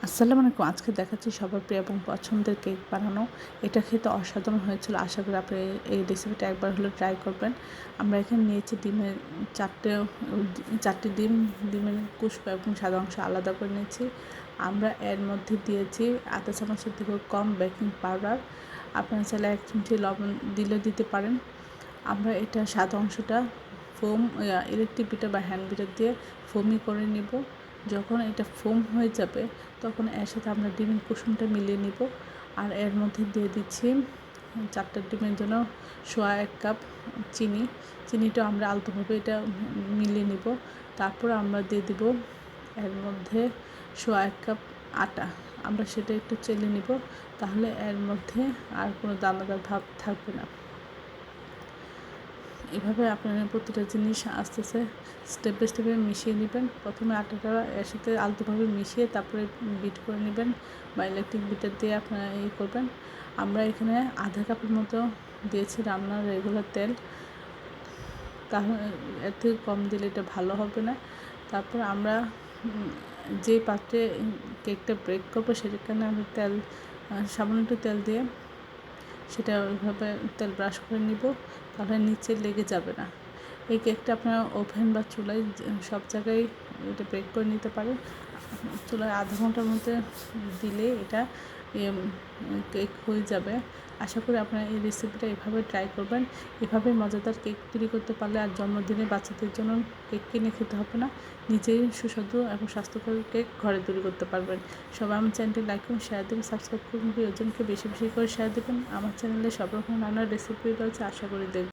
আসসালামু আলাইকুম। আজকে দেখাচ্ছি সবার প্রিয় এবং পছন্দের কেক বানানো। এটা খেতে অসাধারণ হয়েছিল। আশা করি আপনি এই রেসিপিটা একবার হলেও ট্রাই করবেন। আমরা এখানে নিয়েছি ডিমের 4টি ডিম, ডিমের কুসুম এবং সাদা অংশ আলাদা করে নিয়েছি। আমরা এর মধ্যে দিয়েছি আধা চামচের থেকেও কম বেকিং পাউডার। আপনারা চাইলে 1 চিমটি লবণ দিতে পারেন। আমরা এটা সাদা অংশটা ইলেকট্রিক বিটার বা হ্যান্ড বিটার দিয়ে ফোমই করে নিব। যখন এটা ফোম হয়ে যাবে তখন এর সাথে আমরা ডিমের কুসুমটা মিলিয়ে নিব। আর এর মধ্যে দিয়ে দিচ্ছি 4টা ডিমের জন্য 1 কাপ চিনি। চিনিটা আমরা আলতোভাবে এটা মিলিয়ে নিব। তারপর আমরা দিয়ে দিব এর মধ্যে 1 কাপ আটা। আমরা সেটা একটু চেলে নিব, তাহলে এর মধ্যে আর কোনো দানাদার ভাব থাকবে না। এভাবে আপনারা প্রতিটা জিনিস আস্তে আস্তে স্টেপ বাই স্টেপে মিশিয়ে নেবেন। প্রথমে আটাটা এর সাথে আলতোভাবে মিশিয়ে তারপরে বিট করে নেবেন বা ইলেকট্রিক বিটার দিয়ে আপনারা করবেন। আমরা এখানে আধা কাপের মতো দিয়েছি রান্নার রেগুলার তেল, তাহলে এর থেকে কম দিলে এটা ভালো হবে না। তারপর আমরা যে পাত্রে কেকটা বেক করবো সেখানে আমরা সামান্য একটু তেল দিয়ে সেটা ওইভাবে তেল ব্রাশ করে নিব, তাহলে নিচে লেগে যাবে না। এই কেকটা আপনারা ওভেন বা চুলায় সব জায়গায় এটা বেক করে নিতে পারেন। চুলায় আধা ঘন্টার মধ্যে দিলে এটা কেক হয়ে যাবে। আশা করি আপনারা এই রেসিপিটা এভাবে ট্রাই করবেন। এভাবে মজাদার কেক তৈরি করতে পারলে আর জন্মদিনে বাচ্চাদের জন্য কেক কিনে খেতে হবে না। নিজেই সুস্বাদু এবং স্বাস্থ্যকর কেক ঘরে তৈরি করতে পারবেন। সবাই আমার চ্যানেলটি লাইক করুন, শেয়ার দেবেন, সাবস্ক্রাইব করুন, প্রিয়জনকে বেশি বেশি করে শেয়ার দেবেন। আমার চ্যানেলে সব রকম রান্নার রেসিপি রয়েছে, আশা করি দেখবেন।